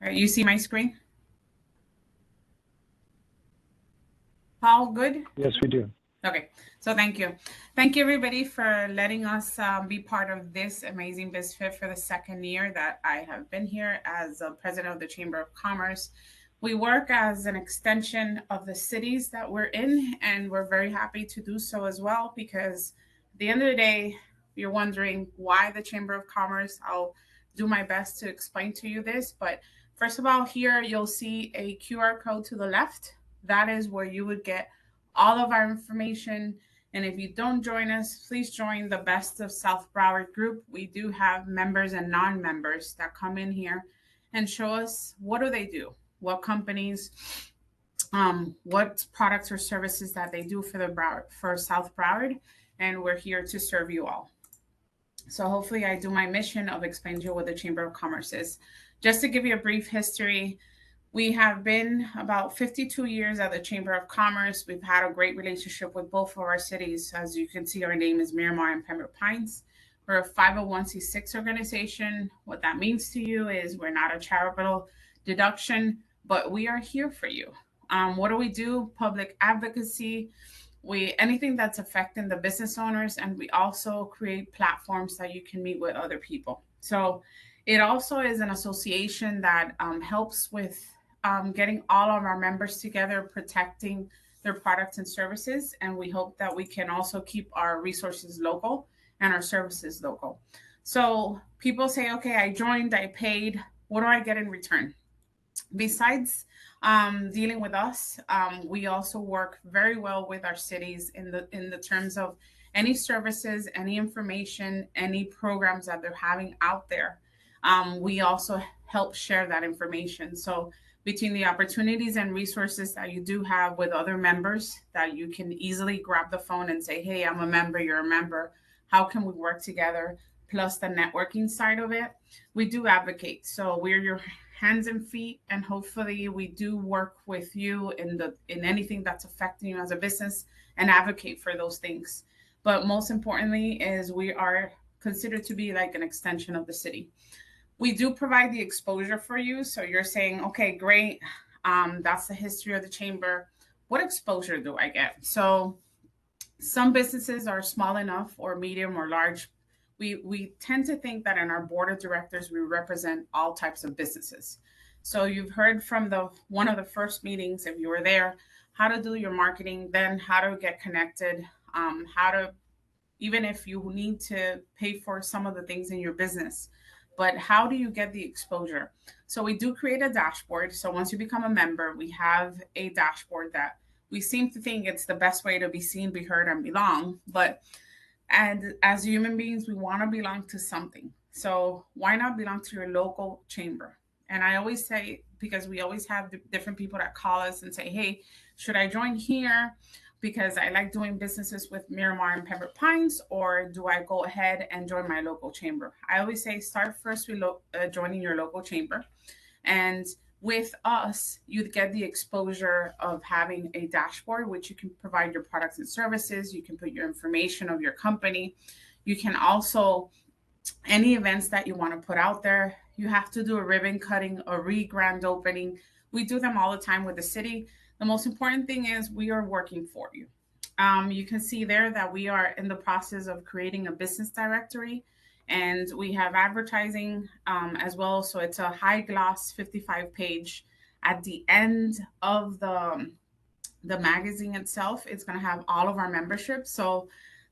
All right, you see my screen? All good? Yes, we do. Okay, so thank you. Thank you, everybody, for letting us be part of this amazing Bizfit for the second year that I have been here as president of the Chamber of Commerce. We work as an extension of the cities that we're in, and we're very happy to do so as well because at the end of the day, you're wondering why the Chamber of Commerce. I'll do my best to explain to you this, but first of all, here you'll see a QR code to the left. That is where you would get all of our information. And if you don't join us, please join the Best of South Broward group. We do have members and non-members that come in here and show us what do they do, what companies, what products or services that they do for the Broward, for South Broward, and we're here to serve you all. So hopefully I do my mission of explaining to you what the Chamber of Commerce is. Just to give you a brief history, we have been about 52 years at the Chamber of Commerce. We've had a great relationship with both of our cities. As you can see, our name is Miramar and Pembroke Pines. We're a 501c6 organization. What that means to you is we're not a charitable deduction, but we are here for you. What do we do? Public advocacy. Anything that's affecting the business owners, and we also create platforms that you can meet with other people. So it also is an association that helps with getting all of our members together, protecting their products and services. And we hope that we can also keep our resources local and our services local. So people say, okay, I joined, I paid. What do I get in return? Besides dealing with us, we also work very well with our cities in the terms of any services, any information, any programs that they're having out there. We also help share that information. So between the opportunities and resources that you do have with other members, that you can easily grab the phone and say, hey, I'm a member, you're a member. How can we work together? Plus the networking side of it, we do advocate. So we're your hands and feet, and hopefully we do work with you in anything that's affecting you as a business and advocate for those things. But most importantly is we are considered to be like an extension of the city. We do provide the exposure for you. So you're saying, okay, great. That's the history of the chamber. What exposure do I get? So some businesses are small enough or medium or large. We tend to think that in our board of directors, we represent all types of businesses. So you've heard from one of the first meetings, if you were there, how to do your marketing, then how to get connected, how to, even if you need to pay for some of the things in your business, but how do you get the exposure? So we do create a dashboard. So once you become a member, we have a dashboard that we seem to think it's the best way to be seen, be heard, and belong. But and as human beings, we want to belong to something. So why not belong to your local chamber? And I always say, because we always have different people that call us and say, hey, should I join here because I like doing businesses with Miramar and Pembroke Pines, or do I go ahead and join my local chamber? I always say start first with joining your local chamber. And with us, you get the exposure of having a dashboard, which you can provide your products and services. You can put your information of your company. You can also, any events that you want to put out there, you have to do a ribbon cutting, a re-grand opening. We do them all the time with the city. The most important thing is we are working for you. You can see there that we are in the process of creating a business directory, and we have advertising as well. So it's a high gloss 55 page. At the end of the magazine itself, it's going to have all of our memberships. So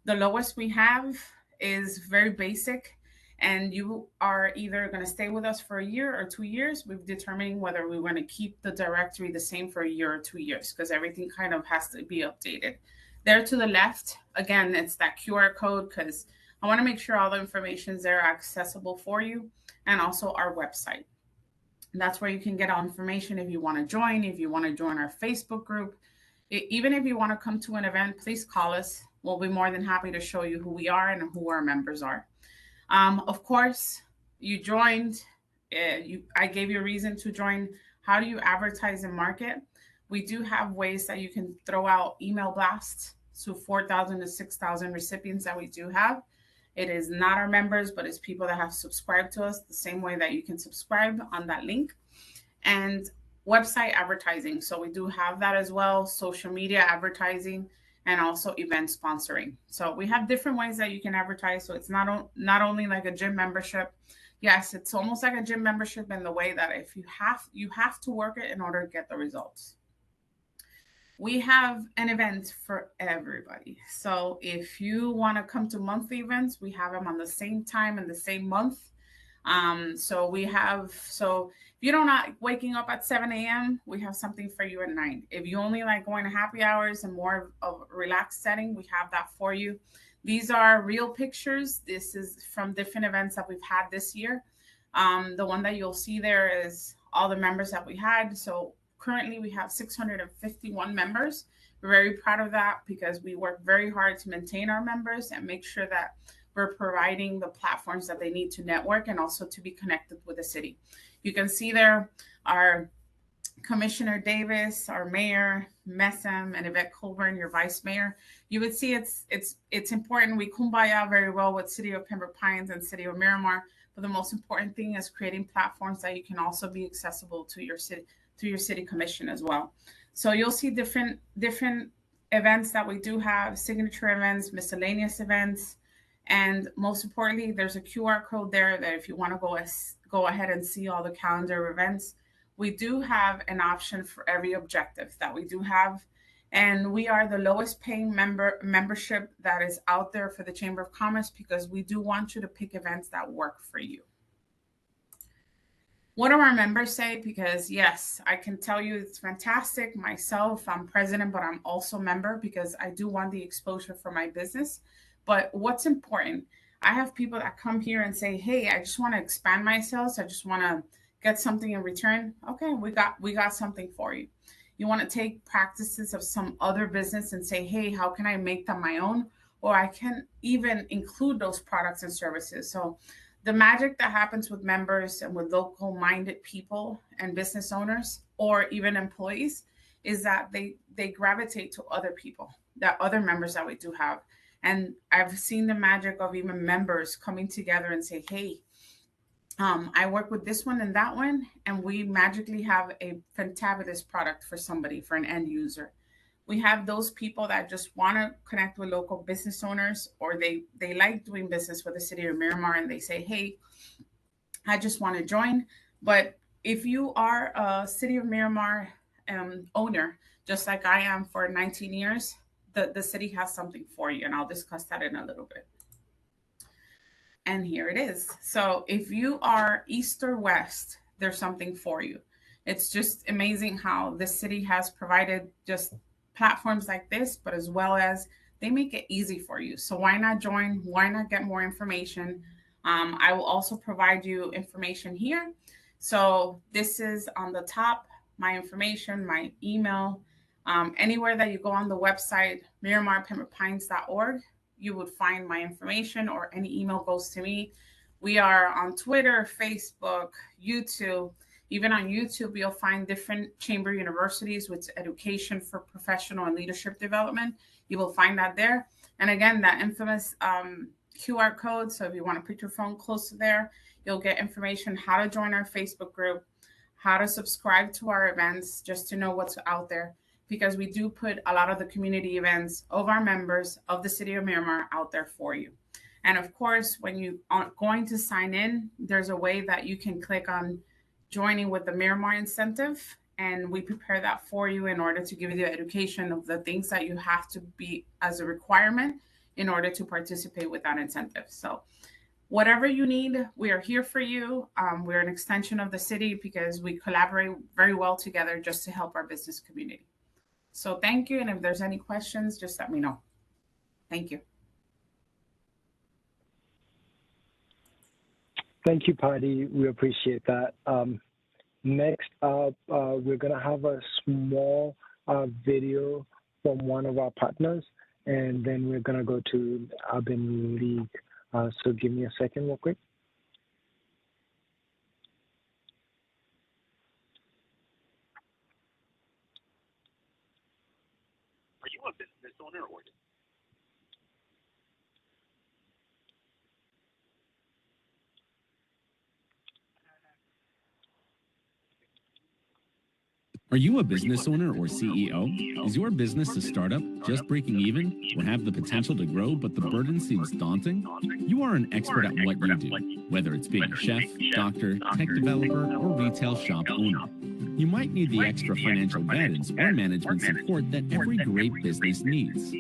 the lowest we have is very basic, and you are either going to stay with us for a year or 2 years. We've determined whether we want to keep the directory the same for a year or 2 years, because everything kind of has to be updated. There to the left, again, it's that QR code, because I want to make sure all the information is there accessible for you, and also our website. And that's where you can get all information if you want to join, if you want to join our Facebook group. Even if you want to come to an event, please call us. We'll be more than happy to show you who we are and who our members are. Of course, you joined. I gave you a reason to join. How do you advertise and market? We do have ways that you can throw out email blasts to 4,000 to 6,000 recipients that we do have. It is not our members, but it's people that have subscribed to us the same way that you can subscribe on that link. and website advertising. So we do have that as well, social media advertising, and also event sponsoring. So we have different ways that you can advertise. So it's not only like a gym membership. Yes, it's almost like a gym membership in the way that if you have to work it in order to get the results. We have an event for everybody. So if you want to come to monthly events, we have them on the same time and the same month. So if you don't like waking up at 7 a.m., we have something for you at 9. If you only like going to happy hours and more of a relaxed setting, we have that for you. These are real pictures. This is from different events that we've had this year. The one that you'll see there is all the members that we had. So currently we have 651 members. We're very proud of that because we work very hard to maintain our members and make sure that we're providing the platforms that they need to network and also to be connected with the city. You can see there our Commissioner Davis, our Mayor Messam, and Yvette Colburn, your Vice Mayor. You would see it's important. We kumbaya very well with City of Pembroke Pines and City of Miramar, but the most important thing is creating platforms that you can also be accessible to your city commission as well. So you'll see different events that we do have, signature events, miscellaneous events, and most importantly, there's a QR code there that if you want to go ahead and see all the calendar events, we do have an option for every objective that we do have. And we are the lowest paying membership that is out there for the Chamber of Commerce because we do want you to pick events that work for you. What do our members say? Because yes, I can tell you it's fantastic. Myself, I'm president, but I'm also member because I do want the exposure for my business. But what's important, I have people that come here and say, hey, I just want to expand my sales. I just want to get something in return. Okay, we got something for you. You want to take practices of some other business and say, hey, how can I make them my own? Or I can even include those products and services. So the magic that happens with members and with local minded people and business owners or even employees is that they gravitate to other people, that other members that we do have. And I've seen the magic of even members coming together and say, hey, I work with this one and that one, and we magically have a fantabulous product for somebody, for an end user. We have those people that just want to connect with local business owners, or they like doing business with the city of Miramar, and they say, hey, I just want to join. But if you are a city of Miramar owner, just like I am for 19 years, the city has something for you, and I'll discuss that in a little bit. And here it is. So if you are east or west, there's something for you. It's just amazing how the city has provided just platforms like this, but as well as they make it easy for you. So why not join? Why not get more information? I will also provide you information here. So this is on the top, my information, my email. Anywhere that you go on the website, Miramar-Pembroke-Pines.org, you would find my information, or any email goes to me. We are on Twitter, Facebook, YouTube. Even on YouTube, you'll find different chamber universities with education for professional and leadership development. You will find that there. And again, that infamous QR code. So if you want to put your phone close to there, you'll get information how to join our Facebook group, how to subscribe to our events, just to know what's out there. Because we do put a lot of the community events of our members of the city of Miramar out there for you. And of course, when you are going to sign in, there's a way that you can click on joining with the Miramar incentive, and we prepare that for you in order to give you the education of the things that you have to be as a requirement in order to participate with that incentive. So whatever you need, we are here for you. We're an extension of the city because we collaborate very well together just to help our business community. So thank you. And if there's any questions, just let me know. Thank you. Thank you, Patty. We appreciate that. Next up, we're going to have a small video from one of our partners, and then we're going to go to Urban League. So give me a second real quick. Are you a business owner or Are you a business owner or CEO? Is your business a startup, just breaking even, or have the potential to grow, but the burden seems daunting? You are an expert at what you do, whether it's being a chef, doctor, tech developer, or retail shop owner. You might need the extra financial guidance or management support that every great business needs.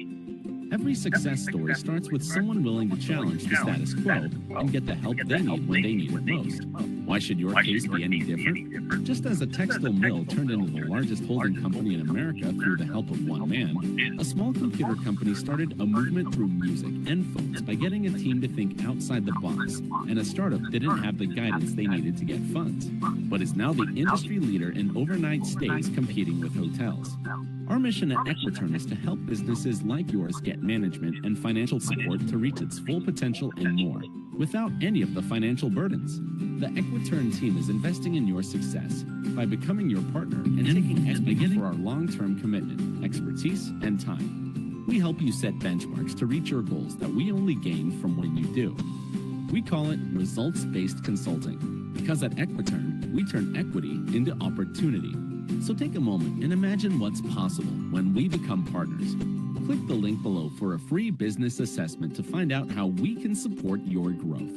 Every success story starts with someone willing to challenge the status quo and get the help they need when they need it most. Why should your case be any different? Just as a textile mill turned into the largest holding company in America through the help of one man, a small computer company started a movement through music and phones by getting a team to think outside the box, and a startup didn't have the guidance they needed to get funds, but is now the industry leader in overnight stays competing with hotels. Our mission at Equiturn is to help businesses like yours get management and financial support to reach its full potential and more, without any of the financial burdens. The Equiturn team is investing in your success by becoming your partner and taking equity for our long-term commitment, expertise, and time. We help you set benchmarks to reach your goals that we only gain from when you do. We call it results-based consulting, because at Equiturn, we turn equity into opportunity. So take a moment and imagine what's possible when we become partners. Click the link below for a free business assessment to find out how we can support your growth.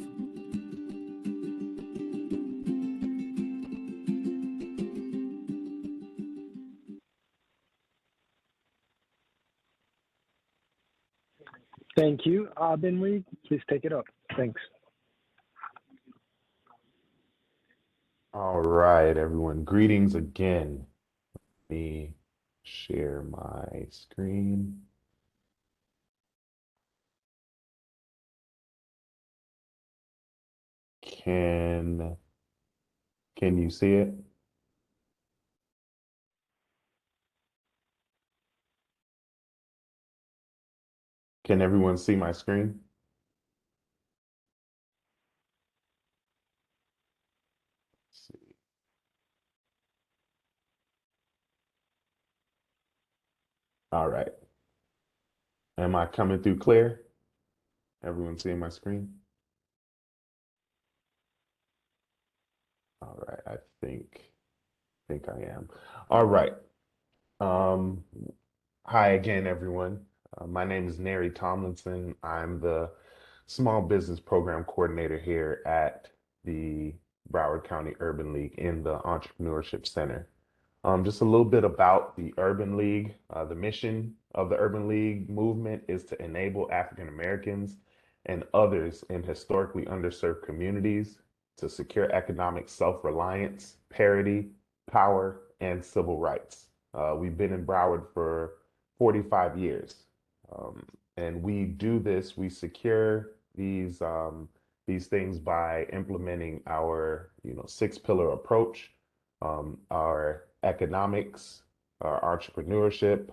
Thank you. Benry, please take it up. Thanks. All right, everyone. Greetings again. Let me share my screen. Can you see it? Can everyone see my screen? Let's see. All right. Am I coming through clear? Everyone seeing my screen? All right, I think I am. All right. Um, Hi again, everyone. My name is Nari Tomlinson. I'm the Small Business Program Coordinator here at the Broward County Urban League in the Entrepreneurship Center. Just a little bit about the Urban League. The mission of the Urban League movement is to enable African Americans and others in historically underserved communities to secure economic self-reliance, parity, power, and civil rights. We've been in Broward for 45 years. And we do this, we secure these things by implementing our, six-pillar approach, our economics, our entrepreneurship,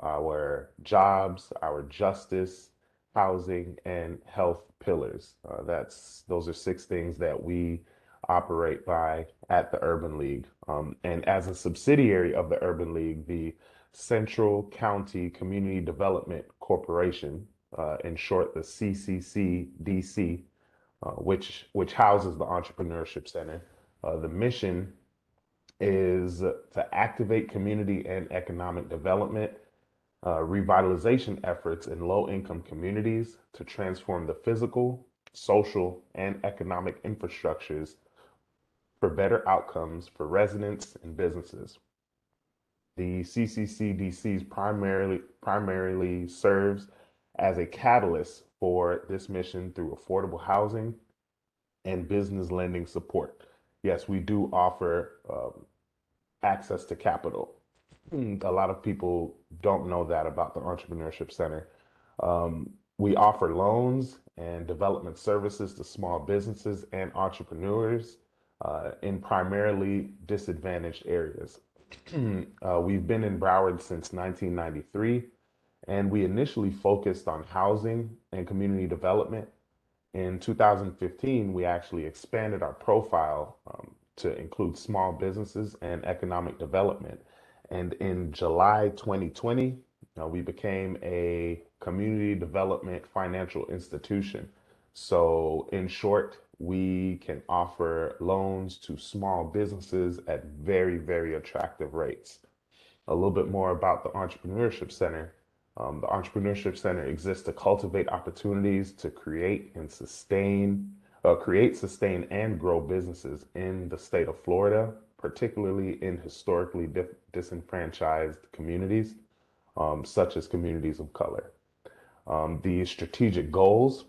our jobs, our justice, housing, and health pillars. Those are six things that we operate by at the Urban League. And as a subsidiary of the Urban League, the Central County Community Development Corporation, in short, the CCCDC, which houses the Entrepreneurship Center. The mission is to activate community and economic development, revitalization efforts in low-income communities to transform the physical, social, and economic infrastructures for better outcomes for residents and businesses. The CCCDCs primarily serves as a catalyst for this mission through affordable housing and business lending support. Yes, we do offer access to capital. A lot of people don't know that about the Entrepreneurship Center. We offer loans and development services to small businesses and entrepreneurs in primarily disadvantaged areas. We've been in Broward since 1993, and we initially focused on housing and community development. In 2015, we actually expanded our profile to include small businesses and economic development. And in July 2020, we became a community development financial institution. So, in short, we can offer loans to small businesses at very, very attractive rates. A little bit more about the Entrepreneurship Center. The Entrepreneurship Center exists to cultivate opportunities to create, sustain, and grow businesses in the state of Florida, particularly in historically disenfranchised communities, such as communities of color. The strategic goals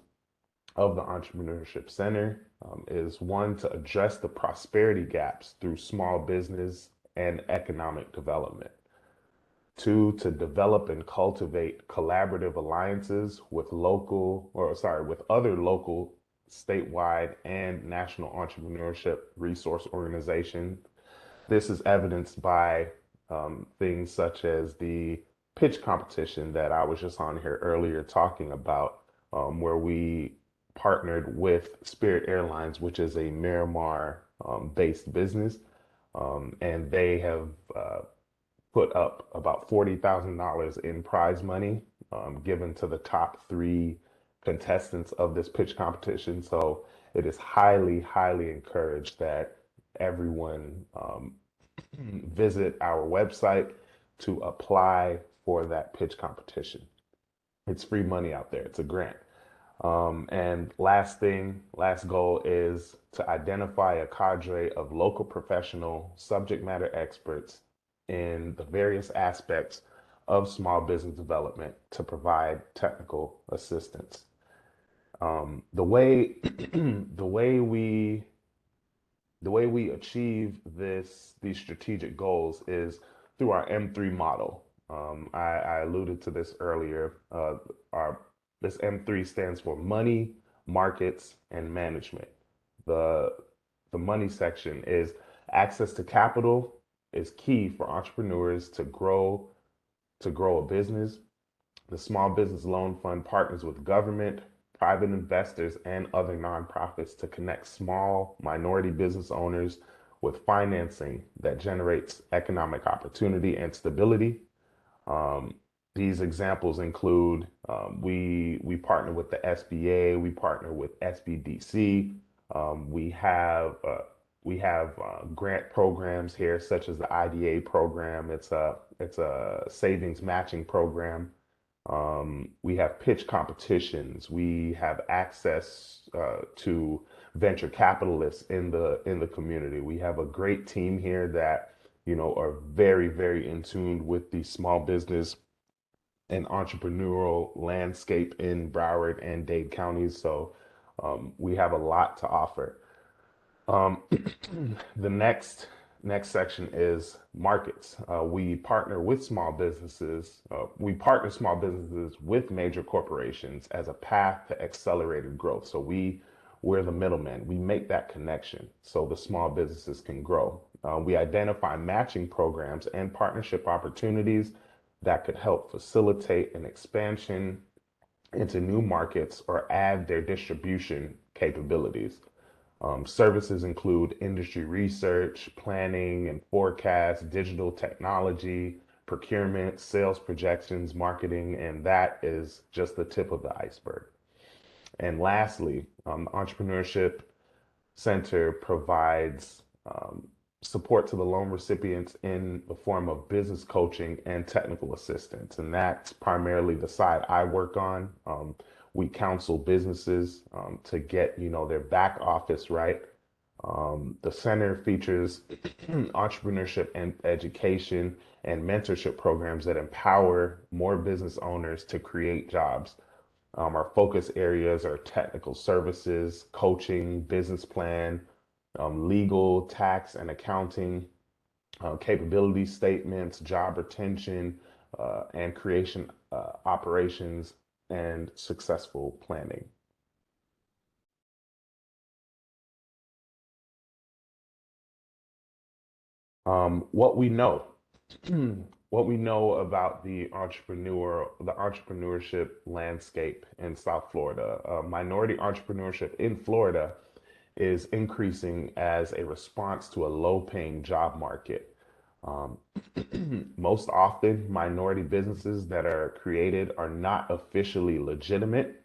of the Entrepreneurship Center is one, to address the prosperity gaps through small business and economic development. Two, to develop and cultivate collaborative alliances with other local, statewide, and national entrepreneurship resource organizations. This is evidenced by things such as the pitch competition that I was just on here earlier talking about, where we partnered with Spirit Airlines, which is a Miramar based business, and they have put up about $40,000 in prize money given to the top three contestants of this pitch competition. So it is highly, highly encouraged that everyone visit our website to apply for that pitch competition. It's free money out there. It's a grant. And last goal is to identify a cadre of local professional subject matter experts in the various aspects of small business development to provide technical assistance. The way the way we the way we achieve these strategic goals is through our M3 model. I alluded to this earlier. Our This M3 stands for money, markets, and management. The the money section is access to capital is key for entrepreneurs to grow a business. The Small Business Loan Fund partners with government, private investors, and other nonprofits to connect small minority business owners with financing that generates economic opportunity and stability. Um, these examples include we partner with the SBA, we partner with SBDC, we have grant programs here such as the IDA program. It's a savings matching program. We have pitch competitions. We have access to venture capitalists in the community. We have a great team here that are very, very in tune with the small business and entrepreneurial landscape in Broward and Dade counties. So we have a lot to offer. Um, the next section is markets. We partner with small businesses. We partner small businesses with major corporations as a path to accelerated growth. So we're the middleman. We make that connection so the small businesses can grow. We identify matching programs and partnership opportunities that could help facilitate an expansion into new markets or add their distribution capabilities. Services include industry research, planning and forecast, digital technology, procurement, sales projections, marketing, and that is just the tip of the iceberg. And lastly, the Entrepreneurship Center provides support to the loan recipients in the form of business coaching and technical assistance. And that's primarily the side I work on. We counsel businesses to get, their back office right. The center features entrepreneurship and education and mentorship programs that empower more business owners to create jobs. Our focus areas are technical services, coaching, business plan, legal, tax, and accounting, capability statements, job retention, and creation operations, and successful planning. What we know, what we know about the entrepreneurship landscape in South Florida. Minority entrepreneurship in Florida is increasing as a response to a low-paying job market. Um, Most often, minority businesses that are created are not officially legitimate,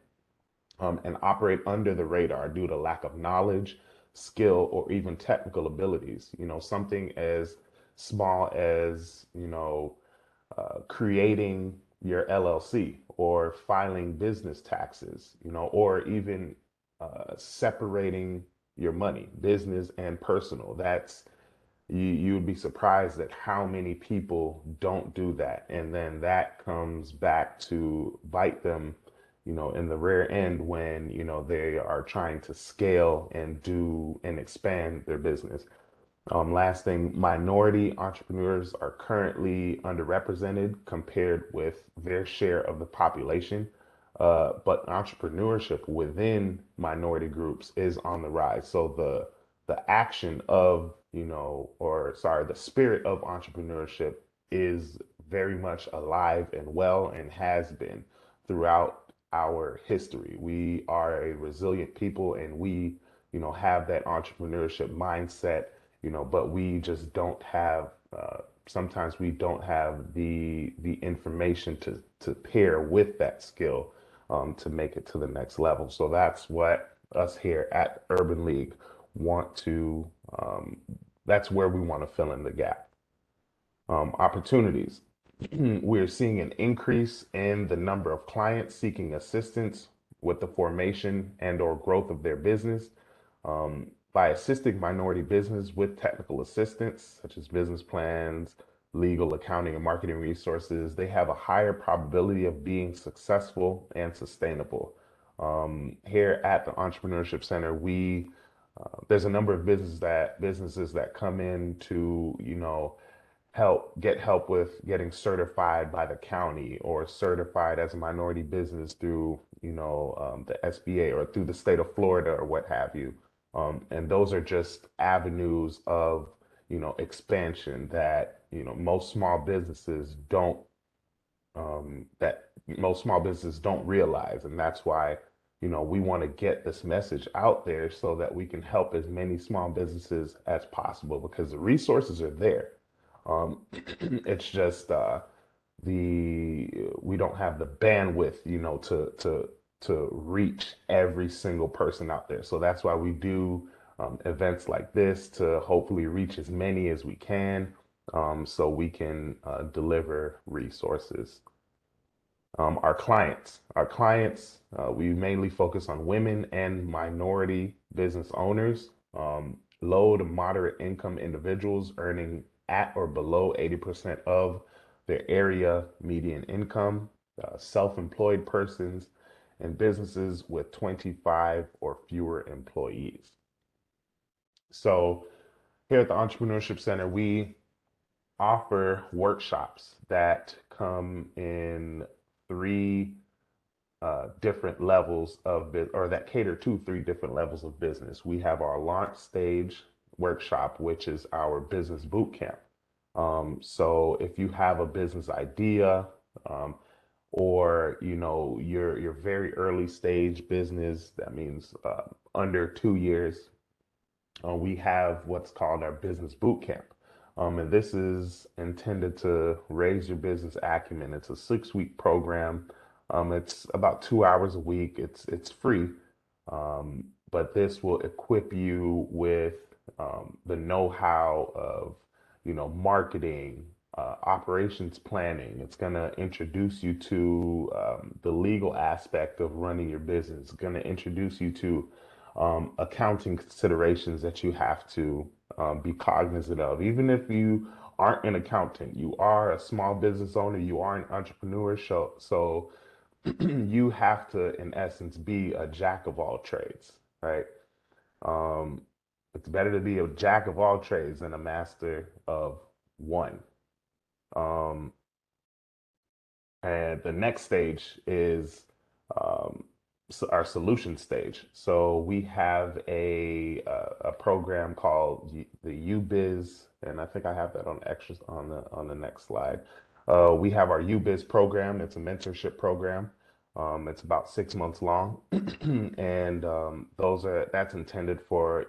and operate under the radar due to lack of knowledge, skill, or even technical abilities. Something as small as, creating your LLC or filing business taxes, or even separating your money, business and personal. You would be surprised at how many people don't do that. And then that comes back to bite them, in the rear end when, they are trying to scale and do and expand their business. Last thing, minority entrepreneurs are currently underrepresented compared with their share of the population. But entrepreneurship within minority groups is on the rise. So the action of, or sorry, the spirit of entrepreneurship is very much alive and well and has been throughout our history. We are a resilient people and we, have that entrepreneurship mindset, but we just don't have, sometimes we don't have the information to pair with that skill to make it to the next level. So that's what us here at Urban League want to, that's where we want to fill in the gap. Opportunities. We're seeing an increase in the number of clients seeking assistance with the formation and or growth of their business. By assisting minority business with technical assistance, such as business plans, legal, accounting, and marketing resources, they have a higher probability of being successful and sustainable. Here at the Entrepreneurship Center, there's a number of businesses that come in to, get help with getting certified by the county or certified as a minority business through, the SBA or through the state of Florida or what have you. And those are just avenues of, expansion that, most small businesses don't realize. And that's why, we want to get this message out there so that we can help as many small businesses as possible because the resources are there. It's just we don't have the bandwidth, to reach every single person out there. So that's why we do events like this to hopefully reach as many as we can, so we can deliver resources. We mainly focus on women and minority business owners, low to moderate income individuals earning at or below 80% of their area median income, self-employed persons, and businesses with 25 or fewer employees. So here at the Entrepreneurship Center, we offer workshops that come in three different levels of or that cater to three different levels of business. We have our launch stage workshop, which is our business boot camp. So if you have a business idea, or your very early stage business, that means under 2 years, we have what's called our business boot camp. And this is intended to raise your business acumen. It's a 6-week program. It's about 2 hours a week. It's free, but this will equip you with the know-how of marketing, operations planning. It's going to introduce you to the legal aspect of running your business. It's going to introduce you to accounting considerations that you have to be cognizant of. Even if you aren't an accountant, you are a small business owner, you are an entrepreneur, so you have to, in essence, be a jack of all trades, right? Um, it's better to be a jack of all trades than a master of one. Um, and the next stage is our solution stage. So we have a program called the UBiz, and I think I have that on extras on the next slide. We have our UBiz program. It's a mentorship program. It's about 6 months long, and that's intended for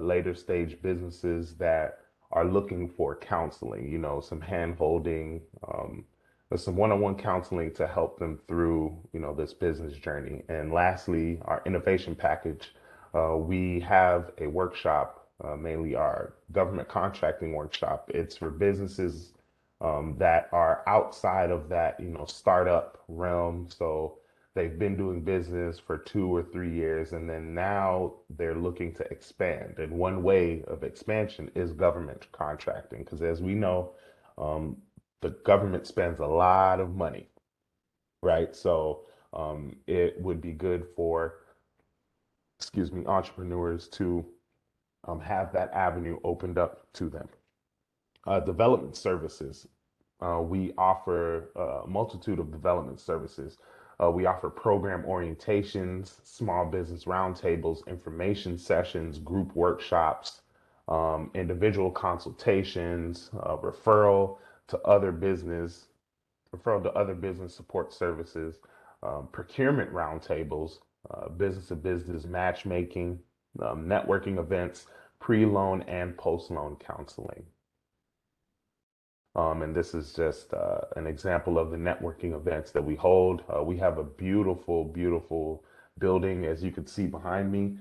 later stage businesses that are looking for counseling, some hand holding, some one-on-one counseling to help them through, this business journey. And lastly, our innovation package. We have a workshop, mainly our government contracting workshop. It's for businesses that are outside of that, startup realm. So they've been doing business for 2 or 3 years, and then now they're looking to expand. And one way of expansion is government contracting, because as we know, um, the government spends a lot of money, right? So it would be good for, excuse me, entrepreneurs to have that avenue opened up to them. Development services. We offer a multitude of development services. We offer program orientations, small business roundtables, information sessions, group workshops, individual consultations, to other business, referral to other business support services, procurement roundtables, business to business matchmaking, networking events, pre-loan and post-loan counseling. And this is just an example of the networking events that we hold. We have a beautiful, beautiful building, as you can see behind me.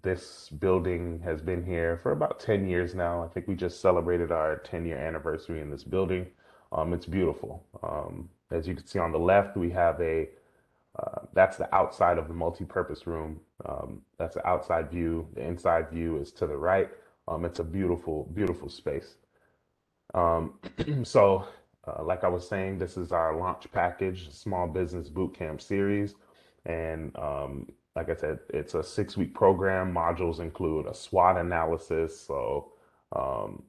This building has been here for about 10 years now. I think we just celebrated our 10-year anniversary in this building. It's beautiful. As you can see on the left, we have that's the outside of the multi-purpose room. That's the outside view. The inside view is to the right. It's a beautiful, beautiful space. Um, so, like I was saying, this is our launch package, Small Business Bootcamp series. And like I said, it's a 6-week program. Modules include a SWOT analysis, so um,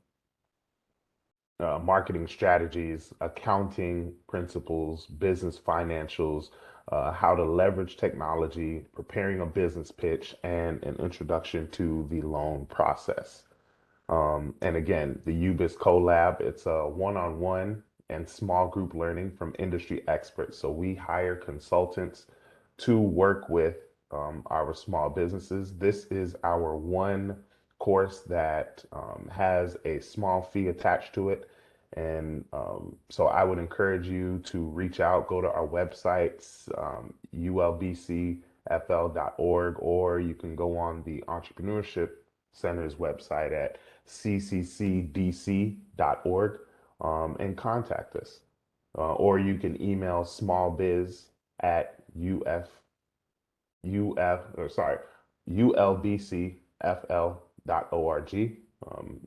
marketing strategies, accounting principles, business financials, how to leverage technology, preparing a business pitch, and an introduction to the loan process. And again, the UBIS collab, it's a one-on-one and small group learning from industry experts. So we hire consultants to work with our small businesses. This is our one course that has a small fee attached to it. And so I would encourage you to reach out, go to our websites, ulbcfl.org, or you can go on the Entrepreneurship Center's website at cccdc.org, and contact us. Or you can email smallbiz at ulbcfl.org.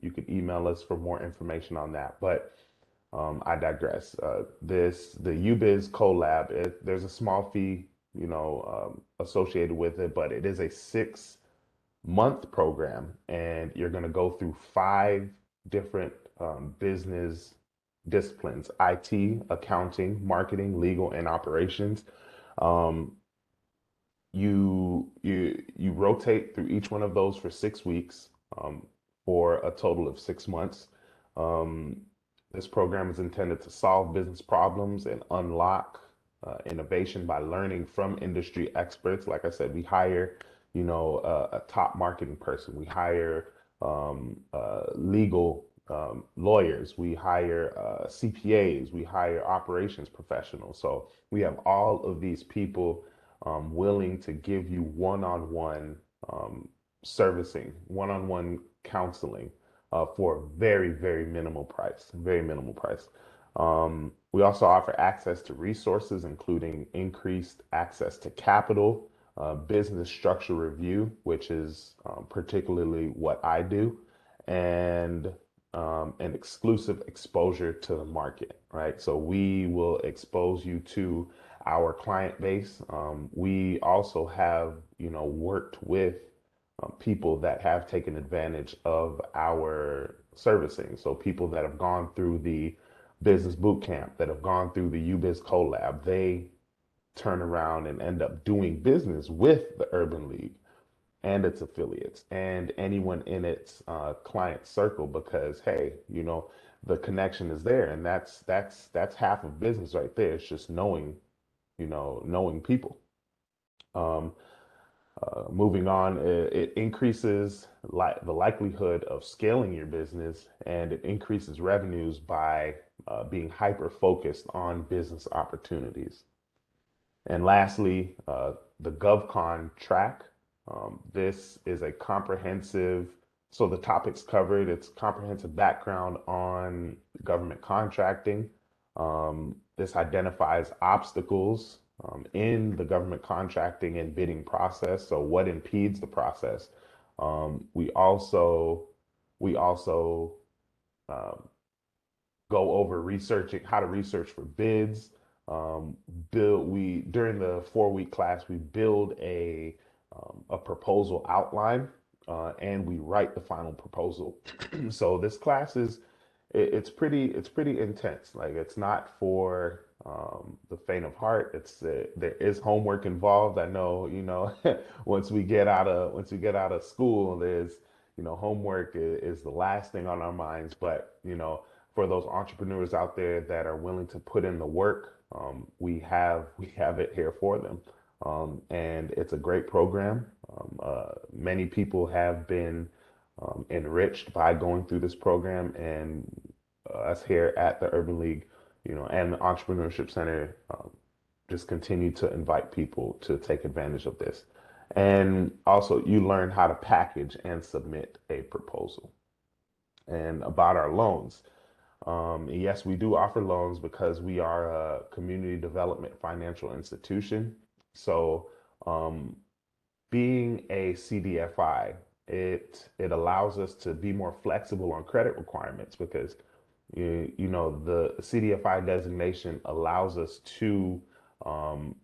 You can email us for more information on that. But I digress. The UBiz collab, there's a small fee, associated with it, but it is a 6-month program, and you're going to go through 5 different business disciplines: IT, accounting, marketing, legal, and operations. Um, you rotate through each one of those for 6 weeks, for a total of 6 months. Um, this program is intended to solve business problems and unlock innovation by learning from industry experts. Like I said, we hire, a top marketing person. We hire legal lawyers. We hire CPAs. We hire operations professionals. So we have all of these people willing to give you one-on-one servicing, one-on-one counseling for a very, very minimal price, very minimal price. We also offer access to resources, including increased access to capital, business structure review, which is particularly what I do, and an exclusive exposure to the market, right? So we will expose you to our client base. We also have, worked with people that have taken advantage of our servicing. So people that have gone through the business boot camp, that have gone through the UBiz collab, they turn around and end up doing business with the Urban League and its affiliates and anyone in its client circle, because hey, the connection is there, and that's half of business right there. It's just knowing people. Um, Moving on, it increases the likelihood of scaling your business, and it increases revenues by being hyper focused on business opportunities. And lastly, the GovCon track. This is a comprehensive, so the topics covered, it's comprehensive background on government contracting. This identifies obstacles in the government contracting and bidding process. So what impedes the process? We also um, go over researching how to research for bids. Build we During the 4 week class, we build a proposal outline, and we write the final proposal. So this class it's pretty intense. Like, it's not for the faint of heart. There is homework involved. I know, once we get out of school, there's homework is the last thing on our minds. But for those entrepreneurs out there that are willing to put in the work, we have it here for them. And it's a great program. Many people have been enriched by going through this program, and us here at the Urban League, and the Entrepreneurship Center, just continue to invite people to take advantage of this. And also, you learn how to package and submit a proposal. And about our loans, yes, we do offer loans because we are a community development financial institution. So, um, being a CDFI, it allows us to be more flexible on credit requirements because the CDFI designation allows us to um,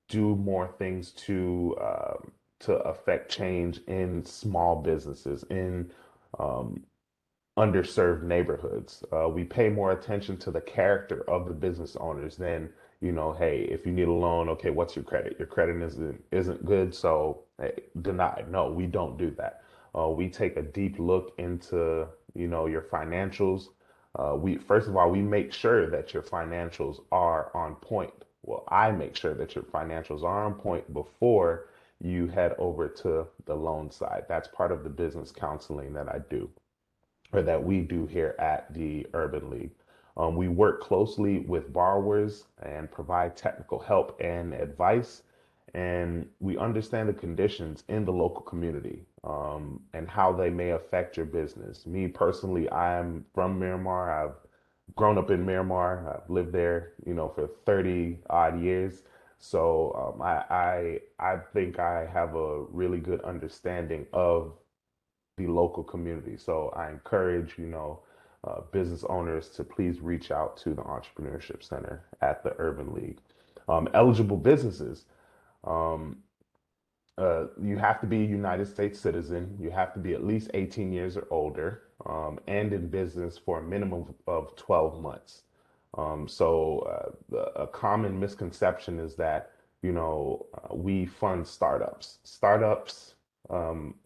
do more things to affect change in small businesses, in um, underserved neighborhoods. We pay more attention to the character of the business owners than, hey, if you need a loan, okay, what's your credit? Your credit isn't good, so hey, denied. No, we don't do that. We take a deep look into, your financials. We First of all, we make sure that your financials are on point. Well, I make sure that your financials are on point before you head over to the loan side. That's part of the business counseling that I do, or that we do here at the Urban League. We work closely with borrowers and provide technical help and advice, and we understand the conditions in the local community, and how they may affect your business. Me personally, I'm from Miramar. I've grown up in Miramar. I've lived there, for 30 odd years. So I think I have a really good understanding of the local community. So I encourage, business owners to please reach out to the Entrepreneurship Center at the Urban League. Eligible businesses. Um, you have to be a United States citizen. You have to be at least 18 years or older, and in business for a minimum of 12 months. A common misconception is that, we fund startups.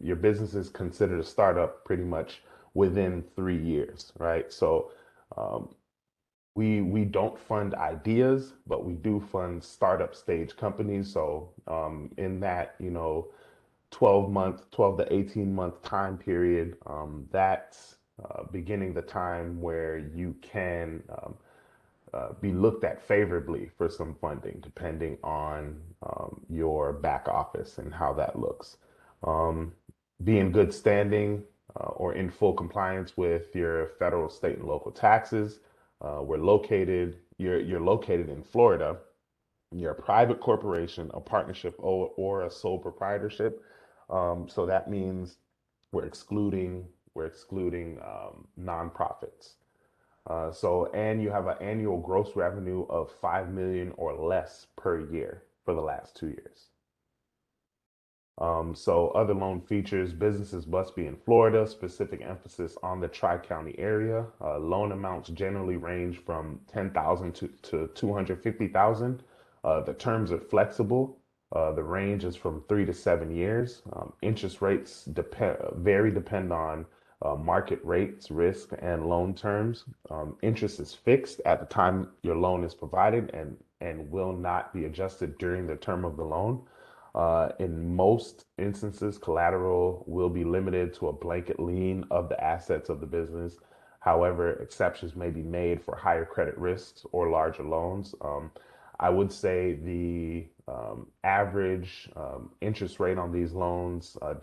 Your business is considered a startup pretty much within 3 years, right? So, um, we don't fund ideas, but we do fund startup stage companies. So, in that, 12 to 18-month time period, that's beginning the time where you can be looked at favorably for some funding, depending on your back office and how that looks. Um, be in good standing or in full compliance with your federal, state, and local taxes. You're located in Florida. You're a private corporation, a partnership, or a sole proprietorship. So that means we're excluding nonprofits. And you have an annual gross revenue of 5 million or less per year for the last 2 years. So other loan features, businesses must be in Florida, specific emphasis on the Tri-County area. Loan amounts generally range from 10,000 to 250,000. The terms are flexible. The range is from 3 to 7 years. Interest rates depend on market rates, risk, and loan terms. Interest is fixed at the time your loan is provided, and will not be adjusted during the term of the loan. In most instances, collateral will be limited to a blanket lien of the assets of the business. However, exceptions may be made for higher credit risks or larger loans. I would say the average interest rate on these loans, um,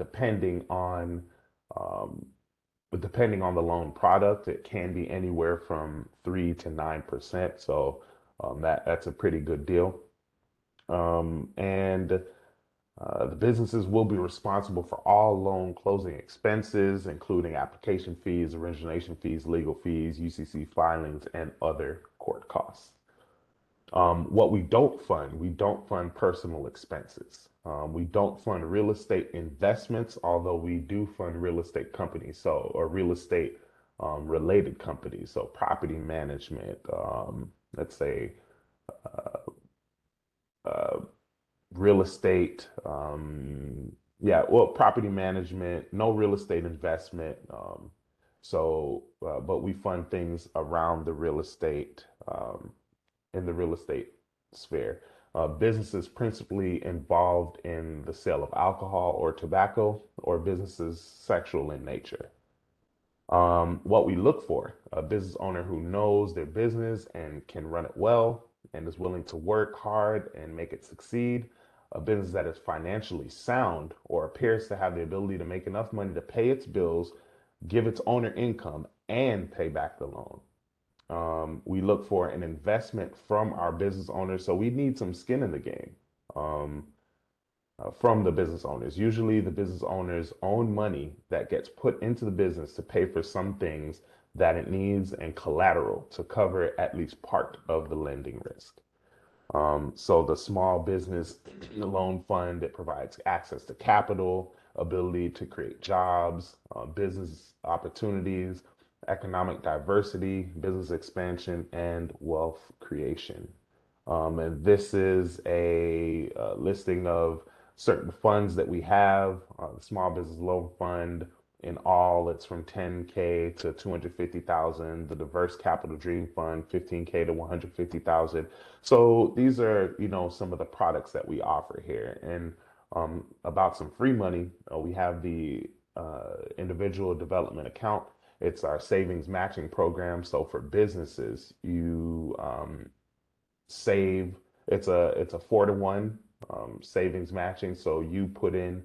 depending on the loan product, it can be anywhere from 3 to 9%. So that's a pretty good deal. And the businesses will be responsible for all loan closing expenses, including application fees, origination fees, legal fees, UCC filings, and other court costs. What we don't fund personal expenses. We don't fund real estate investments, although we do fund real estate companies, or real estate related companies. So property management, let's say uh, real estate, property management, no real estate investment. But we fund things around the real estate, in the real estate sphere. Businesses principally involved in the sale of alcohol or tobacco, or businesses sexual in nature. What we look for, a business owner who knows their business and can run it well and is willing to work hard and make it succeed. A business that is financially sound or appears to have the ability to make enough money to pay its bills, give its owner income, and pay back the loan. We look for an investment from our business owners. So we need some skin in the game. From the business owners. Usually, the business owners own money that gets put into the business to pay for some things that it needs and collateral to cover at least part of the lending risk. So the small business loan fund, it provides access to capital, ability to create jobs, business opportunities, economic diversity, business expansion, and wealth creation. And this is a listing of certain funds that we have. The Small Business Loan Fund, in all, it's from 10K to 250,000. The Diverse Capital Dream Fund, 15K to 150,000. So these are, some of the products that we offer here. And about some free money, we have the individual development account. It's our savings matching program. So for businesses, you save. It's a 4-to-1 savings matching. So you put in,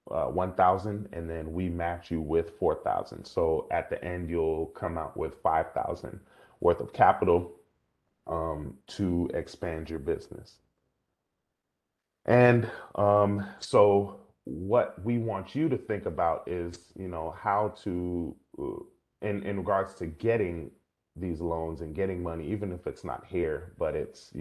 1,000, and then we match you with 4,000. So at the end, you'll come out with 5,000 worth of capital to expand your business. And so what we want you to think about is, how to, in regards to getting these loans and getting money, even if it's not here, but it's,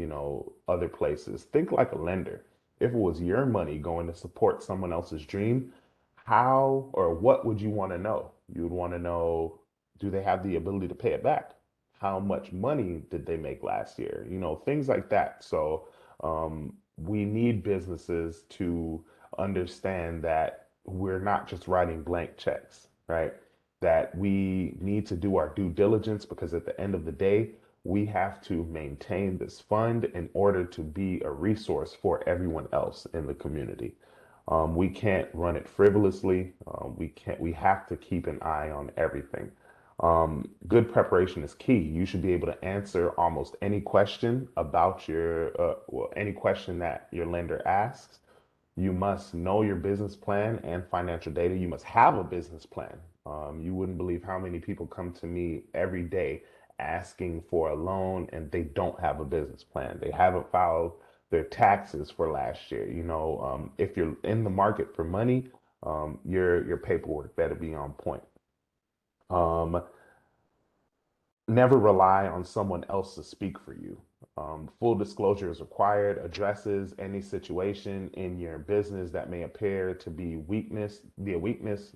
other places. Think like a lender. If it was your money going to support someone else's dream, how or what would you want to know? You would want to know, do they have the ability to pay it back? How much money did they make last year? Things like that. So we need businesses to understand that we're not just writing blank checks, right? That we need to do our due diligence, because at the end of the day, we have to maintain this fund in order to be a resource for everyone else in the community. We can't run it frivolously. We have to keep an eye on everything. Good preparation is key. You should be able to answer almost any question about any question that your lender asks. You must know your business plan and financial data. You must have a business plan. You wouldn't believe how many people come to me every day asking for a loan and they don't have a business plan. They haven't filed their taxes for last year. If you're in the market for money, your paperwork better be on point. Um, Never rely on someone else to speak for you. Full disclosure is required, addresses any situation in your business that may appear to be a weakness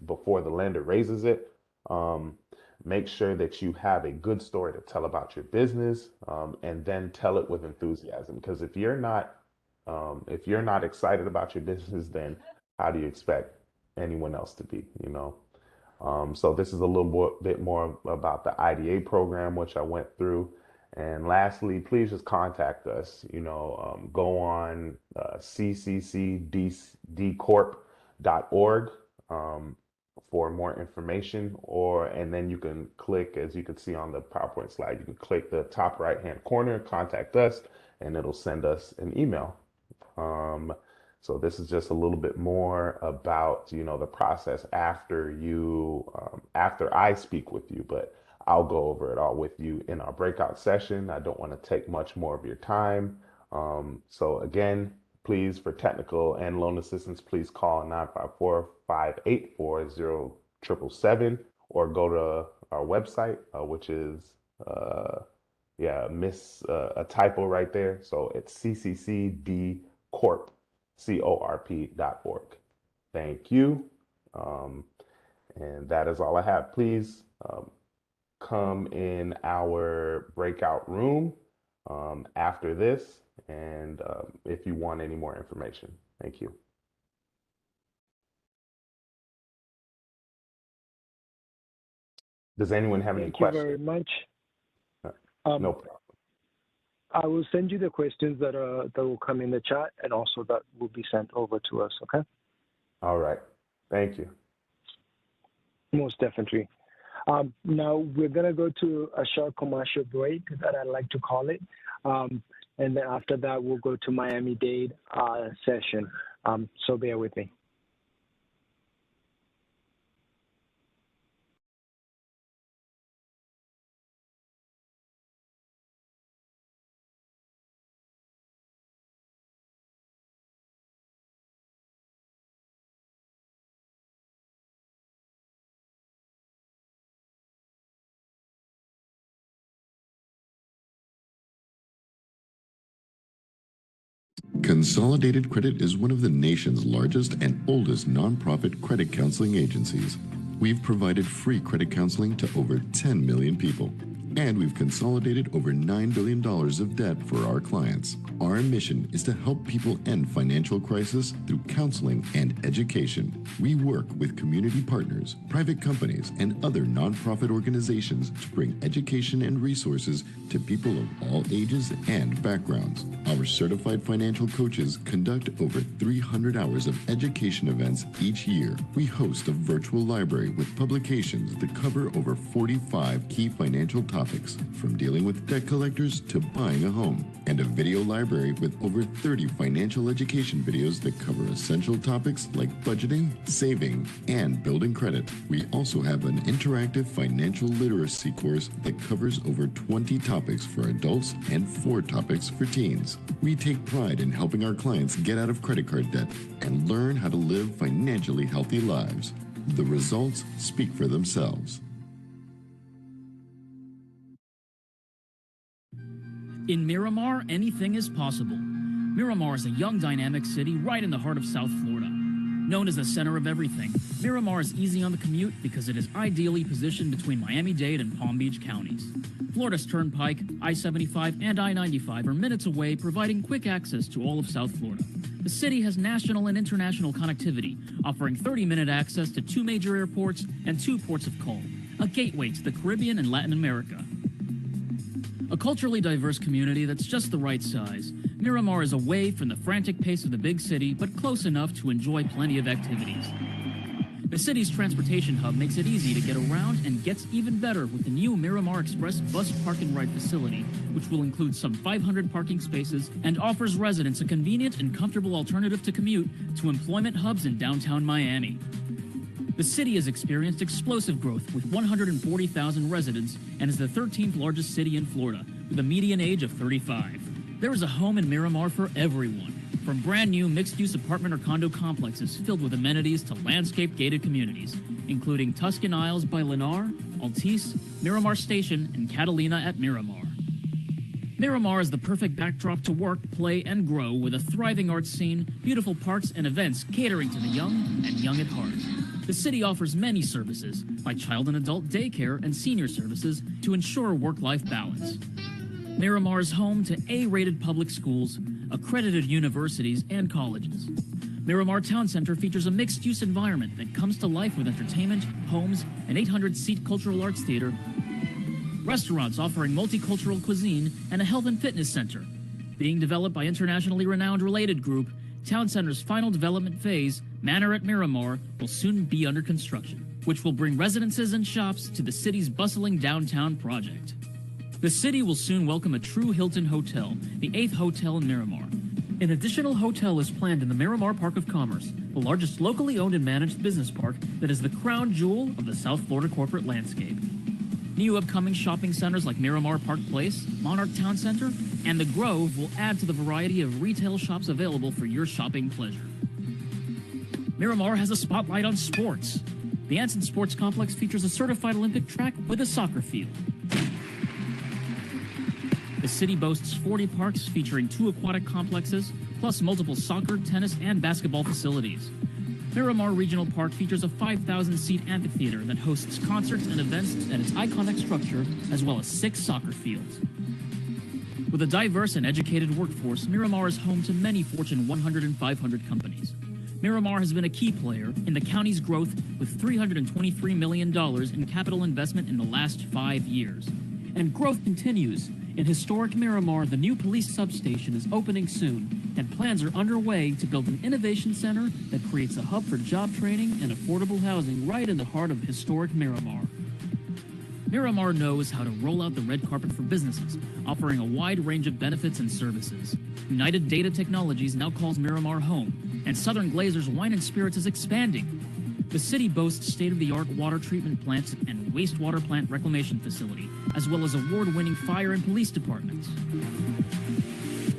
before the lender raises it. Um, Make sure that you have a good story to tell about your business, and then tell it with enthusiasm. Because if you're not excited about your business, then how do you expect anyone else to be, So this is a bit more about the IDA program, which I went through. And lastly, please just contact us. Go on cccdcorp.org for more information, and then you can click, as you can see on the PowerPoint slide, you can click the top right-hand corner, contact us, and it'll send us an email. So this is just a little bit more about, the process after after I speak with you, but I'll go over it all with you in our breakout session. I don't want to take much more of your time. So again, please, for technical and loan assistance, please call 954-584-0777 or go to our website, which is, a typo right there. So it's cccdcorp.org. Thank you. And that is all I have. Please come in our breakout room after this, and if you want any more information. Thank you. Does anyone have any questions? Thank you very much. No problem. I will send you the questions that will come in the chat, and also that will be sent over to us, okay? All right. Thank you. Most definitely. Now we're going to go to a short commercial break that I like to call it. And then after that, we'll go to Miami-Dade session. So bear with me. Consolidated Credit is one of the nation's largest and oldest nonprofit credit counseling agencies. We've provided free credit counseling to over 10 million people, and we've consolidated over $9 billion of debt for our clients. Our mission is to help people end financial crisis through counseling and education. We work with community partners, private companies, and other nonprofit organizations to bring education and resources to people of all ages and backgrounds. Our certified financial coaches conduct over 300 hours of education events each year. We host a virtual library with publications that cover over 45 key financial topics, from dealing with debt collectors to buying a home, and a video library with over 30 financial education videos that cover essential topics like budgeting, saving, and building credit. We also have an interactive financial literacy course that covers over 20 topics for adults and 4 topics for teens. We take pride in helping our clients get out of credit card debt and learn how to live financially healthy lives. The results speak for themselves. In Miramar, anything is possible. Miramar is a young, dynamic city right in the heart of South Florida. Known as the center of everything, Miramar is easy on the commute because it is ideally positioned between Miami-Dade and Palm Beach counties. Florida's Turnpike, I-75, and I-95 are minutes away, providing quick access to all of South Florida. The city has national and international connectivity, offering 30-minute access to 2 major airports and 2 ports of call, a gateway to the Caribbean and Latin America. A culturally diverse community that's just the right size, Miramar is away from the frantic pace of the big city, but close enough to enjoy plenty of activities. The city's transportation hub makes it easy to get around and gets even better with the new Miramar Express bus park and ride facility, which will include some 500 parking spaces and offers residents a convenient and comfortable alternative to commute to employment hubs in downtown Miami. The city has experienced explosive growth with 140,000 residents and is the 13th largest city in Florida, with a median age of 35. There is a home in Miramar for everyone, from brand new mixed-use apartment or condo complexes filled with amenities to landscape-gated communities, including Tuscan Isles by Lennar, Altice, Miramar Station, and Catalina at Miramar. Miramar is the perfect backdrop to work, play, and grow, with a thriving arts scene, beautiful parks, and events catering to the young and young at heart. The city offers many services, like child and adult daycare and senior services, to ensure work-life balance. Miramar is home to A-rated public schools, accredited universities, and colleges. Miramar Town Center features a mixed-use environment that comes to life with entertainment, homes, an 800-seat cultural arts theater, restaurants offering multicultural cuisine, and a health and fitness center. Being developed by internationally renowned Related Group, Town Center's final development phase, Manor at Miramar, will soon be under construction. which will bring residences and shops to the city's bustling downtown project. The city will soon welcome a true Hilton hotel, the 8th hotel in Miramar. An additional hotel is planned in the Miramar Park of Commerce, the largest locally owned and managed business park that is the crown jewel of the South Florida corporate landscape. New upcoming shopping centers like Miramar Park Place, Monarch Town Center, and The Grove will add to the variety of retail shops available for your shopping pleasure. Miramar has a spotlight on sports. The Anson Sports Complex features a certified Olympic track with a soccer field. The city boasts 40 parks featuring 2 aquatic complexes, plus multiple soccer, tennis, and basketball facilities. Miramar Regional Park features a 5,000-seat amphitheater that hosts concerts and events at its iconic structure, as well as 6 soccer fields. With a diverse and educated workforce, Miramar is home to many Fortune 100 and 500 companies. Miramar has been a key player in the county's growth with $323 million in capital investment in the last 5 years. And growth continues. In historic Miramar, the new police substation is opening soon, and plans are underway to build an innovation center that creates a hub for job training and affordable housing right in the heart of historic Miramar. Miramar knows how to roll out the red carpet for businesses, offering a wide range of benefits and services. United Data Technologies now calls Miramar home, and Southern Glazers Wine and Spirits is expanding. The city boasts state-of-the-art water treatment plants and wastewater plant reclamation facility, as well as award-winning fire and police departments.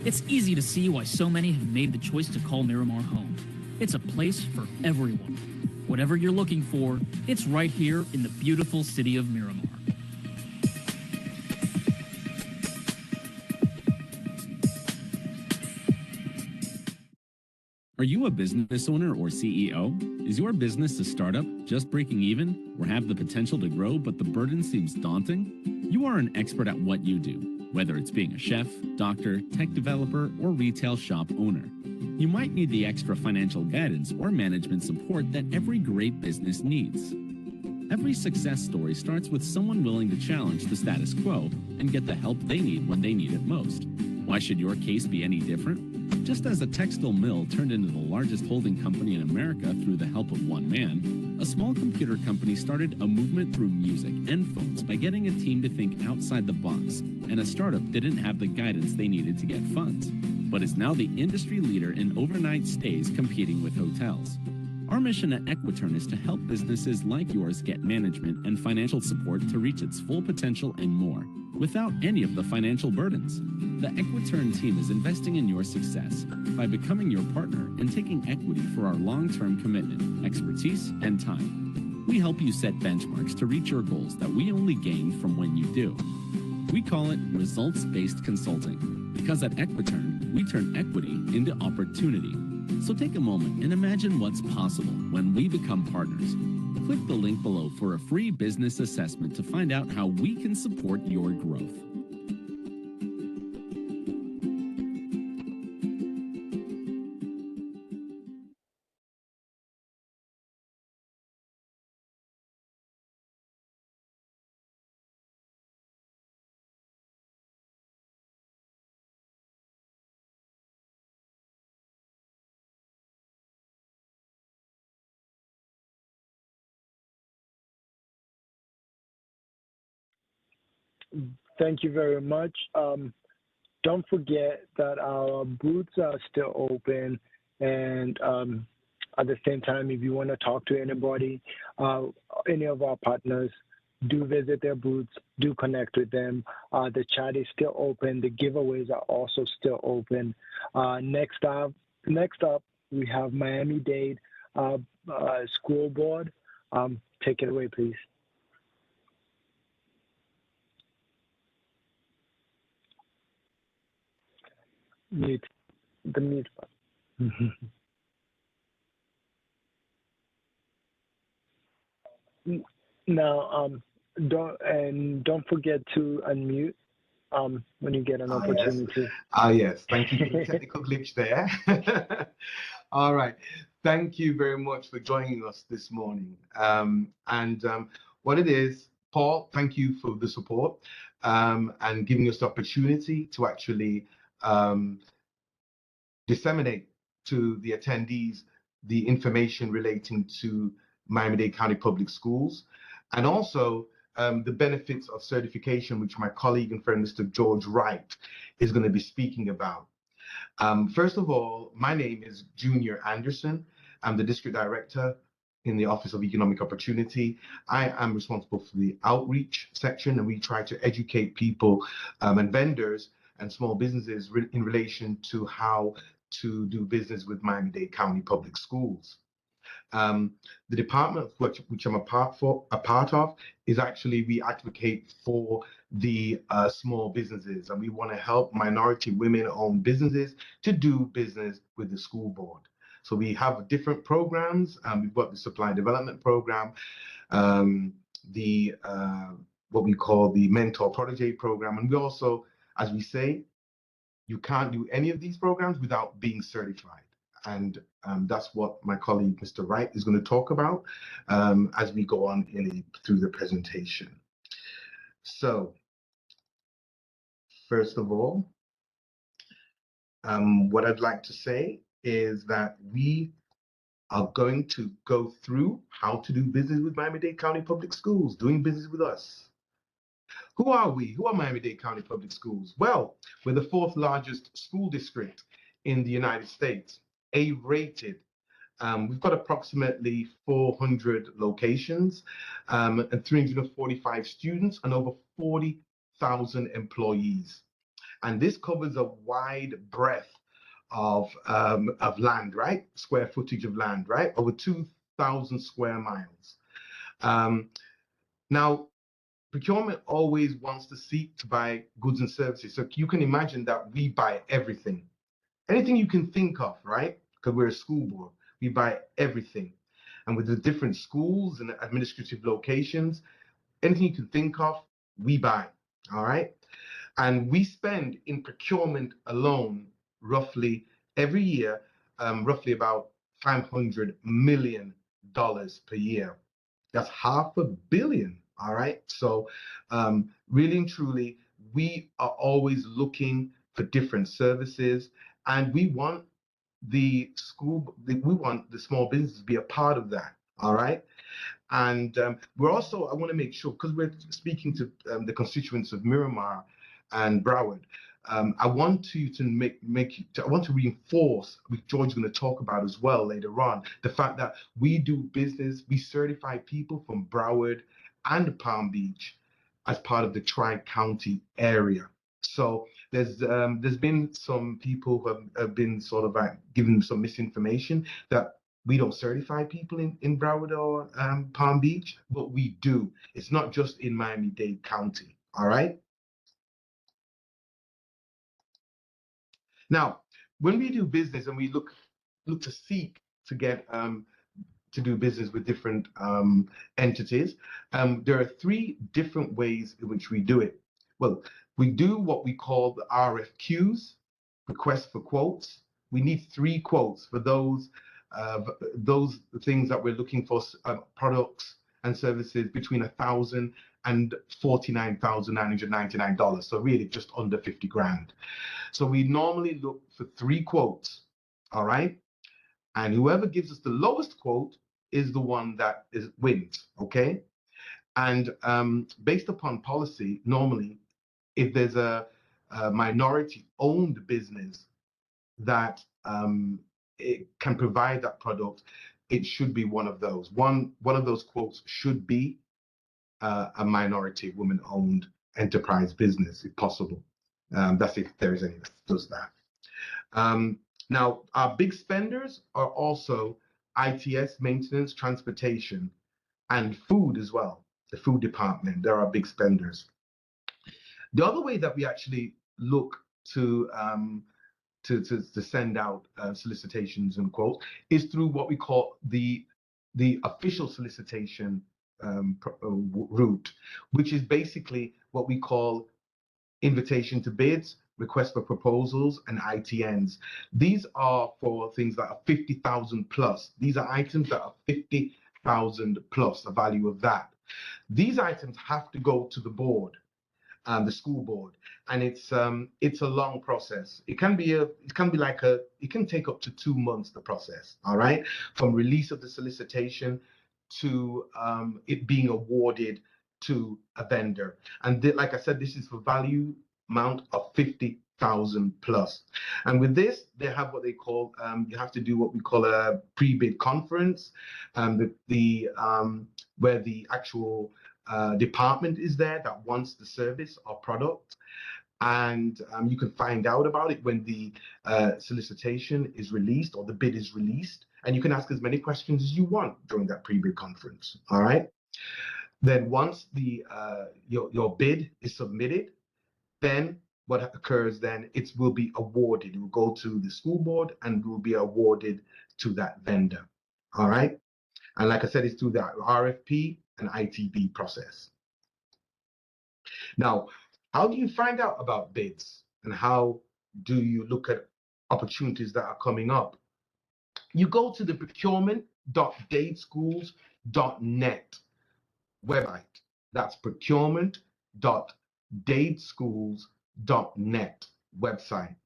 It's easy to see why so many have made the choice to call Miramar home. It's a place for everyone. Whatever you're looking for, it's right here in the beautiful city of Miramar. Are you a business owner or CEO? Is your business a startup, just breaking even, or have the potential to grow but the burden seems daunting? You are an expert at what you do, whether it's being a chef, doctor, tech developer, or retail shop owner. You might need the extra financial guidance or management support that every great business needs. Every success story starts with someone willing to challenge the status quo and get the help they need when they need it most. Why should your case be any different? Just as a textile mill turned into the largest holding company in America through the help of one man, a small computer company started a movement through music and phones by getting a team to think outside the box, and a startup didn't have the guidance they needed to get funds, but is now the industry leader in overnight stays competing with hotels. Our mission at Equiturn is to help businesses like yours get management and financial support to reach its full potential and more, without any of the financial burdens. The Equiturn team is investing in your success by becoming your partner and taking equity for our long-term commitment, expertise, and time. We help you set benchmarks to reach your goals that we only gain from when you do. We call it results-based consulting, because at Equiturn, we turn equity into opportunity. So take a moment and imagine what's possible when we become partners. Click the link below for a free business assessment to find out how we can support your growth. Thank you very much. Don't forget that our booths are still open, and at the same time, if you want to talk to anybody, any of our partners, do visit their booths, do connect with them. The chat is still open. The giveaways are also still open. Next up, we have Miami-Dade School Board. Take it away, please. Mute the mute button. Now, don't forget to unmute when you get an opportunity. Yes. Thank you for the technical glitch there. All right. Thank you very much for joining us this morning. What it is, Paul, thank you for the support and giving us the opportunity to actually disseminate to the attendees the information relating to Miami-Dade County Public Schools, and also the benefits of certification, which my colleague and friend, Mr. Jorge Wright, is going to be speaking about. First of all, my name is Junior Anderson. I'm the District Director in the Office of Economic Opportunity. I am responsible for the outreach section, and we try to educate people and vendors and small businesses in relation to how to do business with Miami-Dade County Public Schools. The department which I'm a part of is actually, we advocate for the small businesses, and we want to help minority women-owned businesses to do business with the school board. So we have different programs. We've got the supply development program, what we call the mentor protege program, and we also, as we say, you can't do any of these programs without being certified. And that's what my colleague, Mr. Wright, is going to talk about as we go on through the presentation. So, first of all, what I'd like to say is that we are going to go through how to do business with Miami-Dade County Public Schools, doing business with us. Who are we? Who are Miami-Dade County Public Schools? Well, we're the 4th largest school district in the United States, A-rated. We've got approximately 400 locations and 345 students and over 40,000 employees. And this covers a wide breadth of land, right? Square footage of land, right? Over 2,000 square miles. Now, procurement always wants to seek to buy goods and services. So you can imagine that we buy everything. Anything you can think of, right? Because we're a school board, we buy everything. And with the different schools and administrative locations, anything you can think of, we buy, all right? And we spend in procurement alone, roughly every year, roughly about $500 million per year. That's $500 million. All right. So really and truly, we are always looking for different services, and we want the small business to be a part of that. All right. And we're also, I want to make sure, because we're speaking to the constituents of Miramar and Broward, I want to I want to reinforce, which George is going to talk about as well later on, the fact that we do business, we certify people from Broward and Palm Beach as part of the Tri-County area. So there's been some people who have been sort of given some misinformation that we don't certify people in Broward or Palm Beach, but we do. It's not just in Miami-Dade County, all right? Now, when we do business and we look to seek to get to do business with different entities, there are 3 different ways in which we do it. Well, we do what we call the RFQs, request for quotes. We need 3 quotes for those things that we're looking for, products and services between $1,000 and $49,999. So really just under 50 grand. So we normally look for 3 quotes, all right? And whoever gives us the lowest quote is the one that wins, okay? And based upon policy, normally, if there's a minority-owned business that it can provide that product, it should be one of those. One of those quotes should be a minority woman-owned enterprise business, if possible. That's if there is any that does that. Now, our big spenders are also ITS, maintenance, transportation, and food as well. The food department, they're our big spenders. The other way that we actually look to send out solicitations and quotes is through what we call the official solicitation route, which is basically what we call invitation to bids, request for proposals, and ITNs. These are for things that are 50,000 plus. These are items that are 50,000 plus, the value of that. These items have to go to the board, the school board, and it's a long process. It can take up to 2 months, the process, all right, from release of the solicitation to it being awarded to a vendor. And like I said, this is for value amount of 50,000 plus. And with this, they have what they call, you have to do what we call a pre-bid conference, where the actual department is there that wants the service or product. And you can find out about it when the solicitation is released or the bid is released. And you can ask as many questions as you want during that pre-bid conference. All right. Then once the your bid is submitted, then what occurs then, it will be awarded. It will go to the school board and will be awarded to that vendor. All right. And like I said, it's through the RFP and ITB process. Now, how do you find out about bids and how do you look at opportunities that are coming up? You go to the procurement.dadeschools.net website. That's procurement.dadeschools.net website.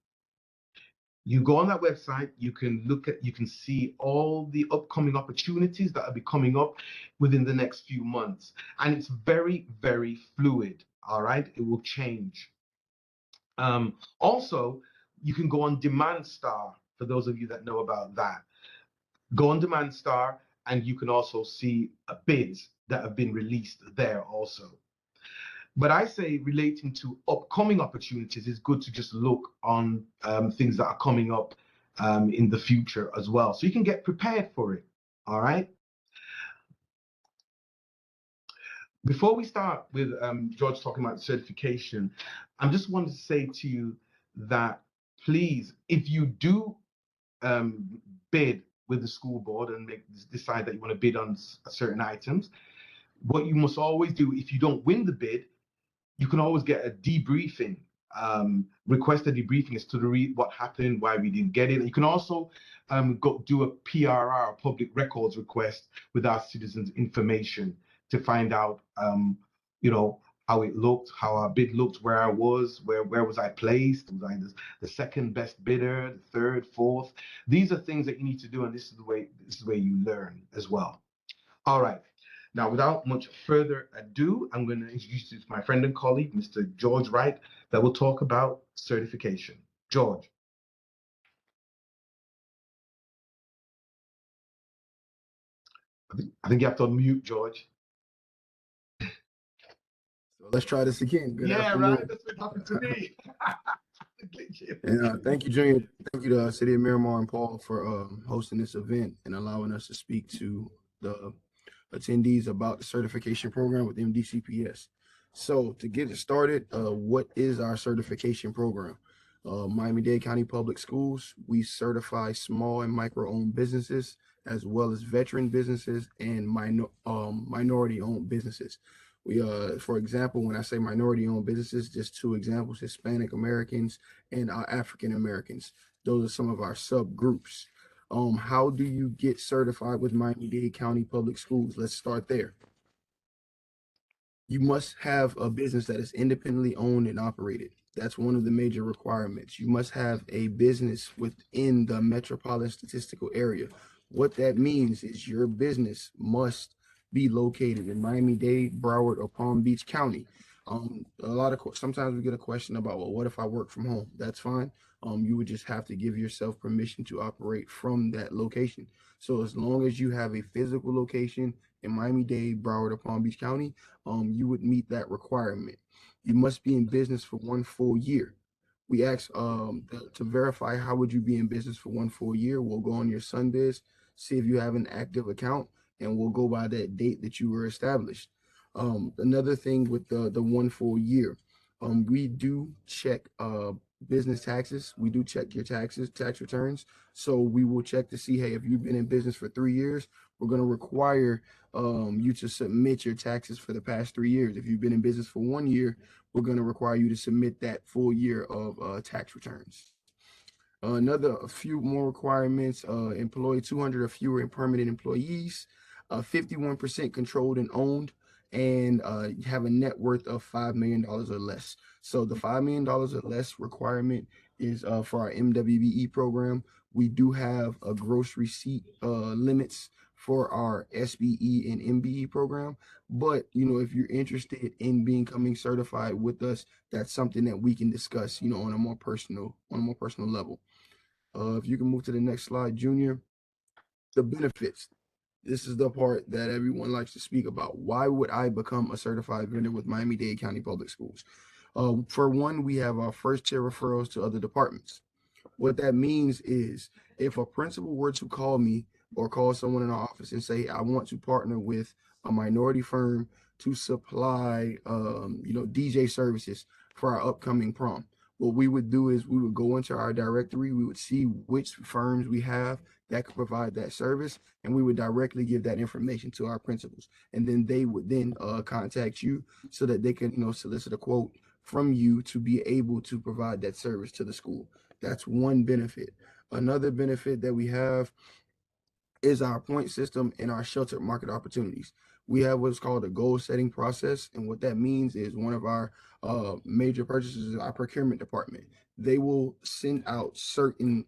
You go on that website, you can see all the upcoming opportunities that will be coming up within the next few months. And it's very, very fluid. All right, it will change. Also, you can go on Demand Star, for those of you that know about that. Go on Demand Star, and you can also see bids that have been released there also. But I say, relating to upcoming opportunities, it's good to just look on things that are coming up in the future as well, so you can get prepared for it. All right. Before we start with George talking about certification, I just wanted to say to you that please, if you do bid with the school board and decide that you want to bid on certain items, what you must always do, if you don't win the bid, you can always get a debriefing, request a debriefing as to what happened, why we didn't get it. You can also go do a PRR, public records request, with our citizens' information to find out, how it looked, how our bid looked, where I was, where was I placed, was I the second best bidder, the third, fourth. These are things that you need to do, and this is the way you learn as well. All right. Now, without much further ado, I'm going to introduce you to my friend and colleague, Mr. George Wright, that will talk about certification. George. I think you have to unmute, George. So let's try this again. Good afternoon. Right. That's what happened to me. And thank you, Junior. Thank you to City of Miramar and Paul for hosting this event and allowing us to speak to the attendees about the certification program with MDCPS. So to get it started, what is our certification program? Miami-Dade County Public Schools, we certify small and micro-owned businesses, as well as veteran businesses and minority-owned businesses. We, for example, when I say minority-owned businesses, just two examples: Hispanic Americans and African Americans. Those are some of our subgroups. How do you get certified with Miami-Dade County Public Schools? Let's start there. You must have a business that is independently owned and operated. That's one of the major requirements. You must have a business within the metropolitan statistical area. What that means is your business must be located in Miami-Dade, Broward, or Palm Beach County. Sometimes we get a question about, well, what if I work from home? That's fine. You would just have to give yourself permission to operate from that location. So as long as you have a physical location in Miami-Dade, Broward, or Palm Beach County, you would meet that requirement. You must be in business for 1 full year. We ask to verify how would you be in business for 1 full year. We'll go on your SunBiz, see if you have an active account, and we'll go by that date that you were established. Another thing with the 1 full year, we do check business taxes. We do check your tax returns. So we will check to see, hey, if you've been in business for 3 years, we're going to require you to submit your taxes for the past 3 years. If you've been in business for 1 year, we're going to require you to submit that full year of tax returns. A few more requirements: employ 200 or fewer permanent employees, 51% controlled and owned, and have a net worth of $5 million or less. So the $5 million or less requirement is for our MWBE program. We do have a gross receipt limits for our SBE and MBE program. But if you're interested in becoming certified with us, that's something that we can discuss, on a more personal level. If you can move to the next slide, Junior, the benefits. This is the part that everyone likes to speak about. Why would I become a certified vendor with Miami-Dade County Public Schools? For one, we have our first tier referrals to other departments. What that means is if a principal were to call me or call someone in our office and say, I want to partner with a minority firm to supply, DJ services for our upcoming prom, what we would do is we would go into our directory, we would see which firms we have that could provide that service, and we would directly give that information to our principals. And then they would then contact you so that they can, solicit a quote from you to be able to provide that service to the school. That's one benefit. Another benefit that we have is our point system and our sheltered market opportunities. We have what's called a goal setting process. And what that means is one of our major purchases is our procurement department. They will send out certain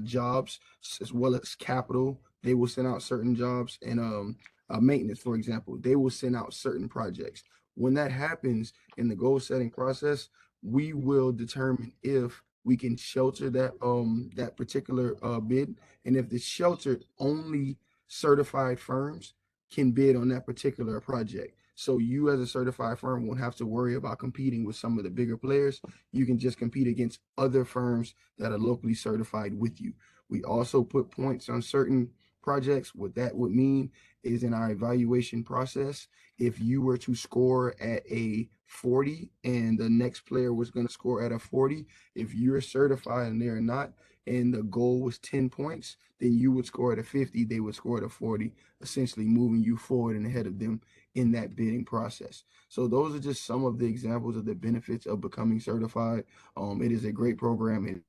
jobs as well as capital. They will send out certain jobs and maintenance, for example. They will send out certain projects. When that happens in the goal setting process, we will determine if we can shelter that particular bid, and if the sheltered only certified firms can bid on that particular project. So you as a certified firm won't have to worry about competing with some of the bigger players. You can just compete against other firms that are locally certified with you. We also put points on certain projects. What that would mean is in our evaluation process, if you were to score at a 40 and the next player was going to score at a 40, if you're certified and they're not, and the goal was 10 points, then you would score at a 50, they would score at a 40, essentially moving you forward and ahead of them in that bidding process. So those are just some of the examples of the benefits of becoming certified. It is a great program.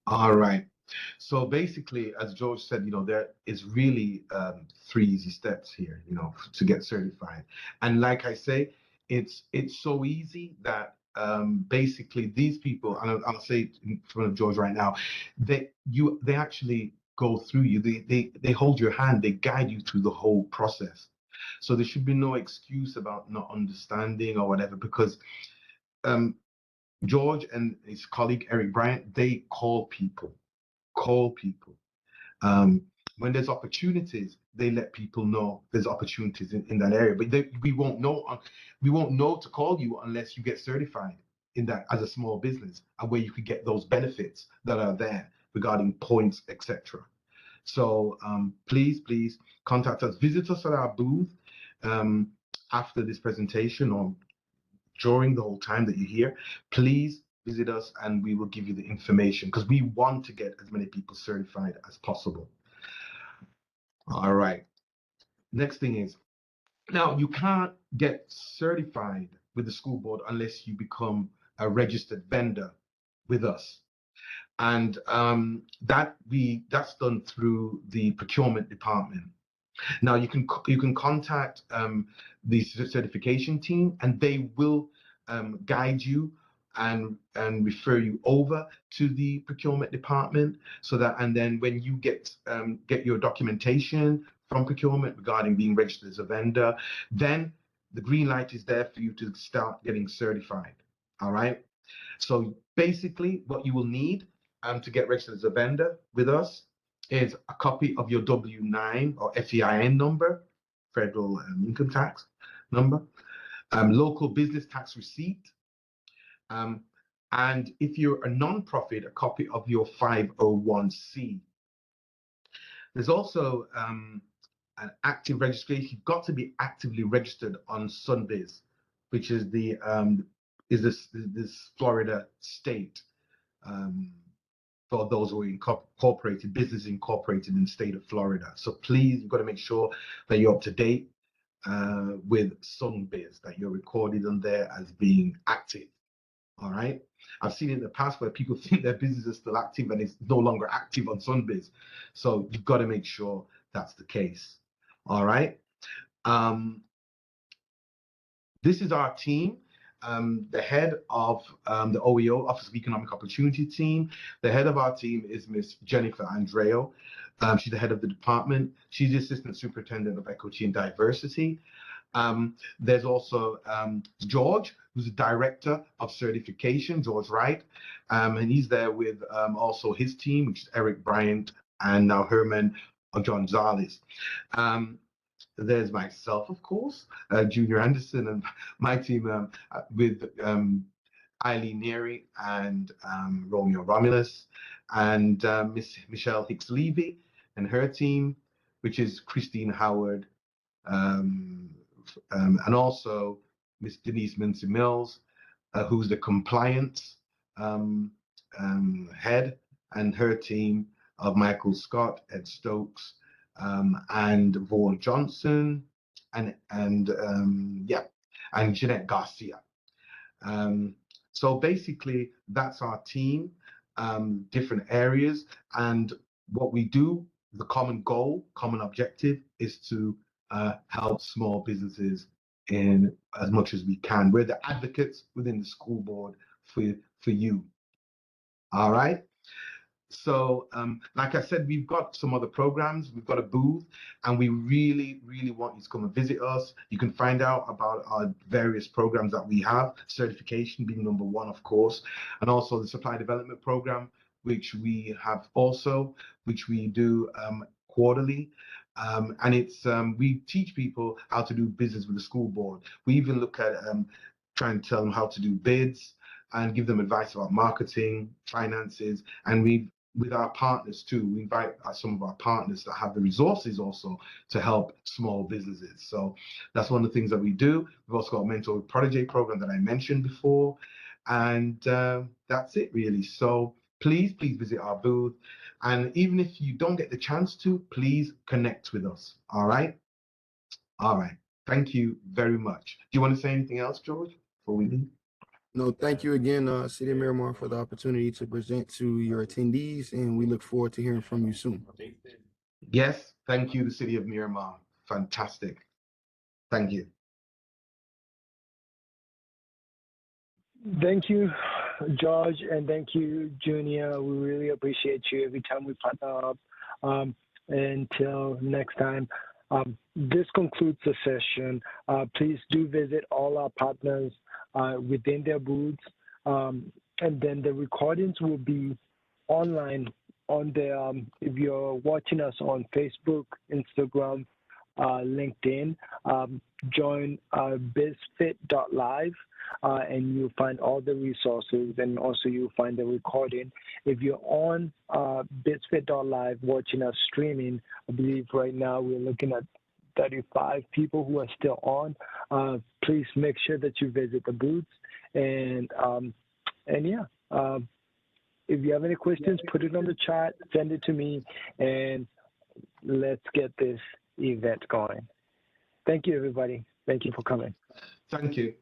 All right. So basically, as George said, there is really 3 easy steps here, to get certified. And like I say, it's so easy that basically these people, and I'll say it in front of George right now, they actually go through you. They hold your hand. They guide you through the whole process. So there should be no excuse about not understanding or whatever, because George and his colleague Eric Bryant, they call people. When there's opportunities, they let people know there's opportunities in that area. But we won't know to call you unless you get certified in that as a small business, and where you could get those benefits that are there regarding points, etc. So please contact us. Visit us at our booth after this presentation or during the whole time that you're here. Please visit us and we will give you the information, because we want to get as many people certified as possible. All right. Next thing is, now you can't get certified with the school board unless you become a registered vendor with us. And that's done through the procurement department. Now you can contact the certification team, and they will guide you and refer you over to the procurement department, so that, and then when you get your documentation from procurement regarding being registered as a vendor, then the green light is there for you to start getting certified. All right. So basically, what you will need to get registered as a vendor with us is a copy of your W-9 or FEIN number, federal income tax number, local business tax receipt, and if you're a non-profit, a copy of your 501c. There's also an active registration. You've got to be actively registered on Sunbiz, which is this Florida state. For those who are incorporated, business incorporated in the state of Florida. So please, you've got to make sure that you're up to date with Sunbiz, that you're recorded on there as being active. All right. I've seen it in the past where people think their business is still active and it's no longer active on Sunbiz. So you've got to make sure that's the case. All right. This is our team. the head of the OEO, Office of Economic Opportunity team. The head of our team is Miss Jennifer Andreo. She's the head of the department. She's the Assistant Superintendent of Equity and Diversity. There's also George, who's the Director of Certification, Jorge Wright, and he's there with also his team, which is Eric Bryant and now Herman Gonzalez. There's myself, of course, Junior Anderson, and my team with Eileen Neary and Romeo Romulus, and Miss Michelle Hicks-Levy and her team, which is Christine Howard, and also Miss Denise Mincy Mills, who's the compliance head, and her team of Michael Scott, Ed Stokes, and Vaughan Johnson, and Jeanette Garcia. So basically, that's our team, different areas, and what we do, the common goal, common objective is to help small businesses in as much as we can. We're the advocates within the school board for you. All right. So like I said, we've got some other programs, we've got a booth, and we really, really want you to come and visit us. You can find out about our various programs that we have, certification being number one, of course, and also the supply development program, which we have also, which we do quarterly. And it's we teach people how to do business with the school board. We even look at trying to tell them how to do bids and give them advice about marketing, finances, and with our partners too, we invite some of our partners that have the resources also to help small businesses. So that's one of the things that we do. We've also got a mentor protege program that I mentioned before, and that's it really. So please visit our booth, and even if you don't get the chance to, please connect with us. All right. Thank you very much. Do you want to say anything else, George, before we leave? No, thank you again, City of Miramar, for the opportunity to present to your attendees, and we look forward to hearing from you soon. Yes, thank you, the City of Miramar. Fantastic. Thank you. Thank you, George, and thank you, Junior. We really appreciate you every time we partner up. Until next time, this concludes the session. Please do visit all our partners within their booths, and then the recordings will be online on their, if you're watching us on Facebook, Instagram, LinkedIn, join bizfit.live, and you'll find all the resources, and also you'll find the recording. If you're on bizfit.live watching us streaming, I believe right now we're looking at 35 people who are still on. Please make sure that you visit the booths, and yeah, if you have any questions, put it on the chat, send it to me, and let's get this event going. Thank you, everybody. Thank you for coming. Thank you.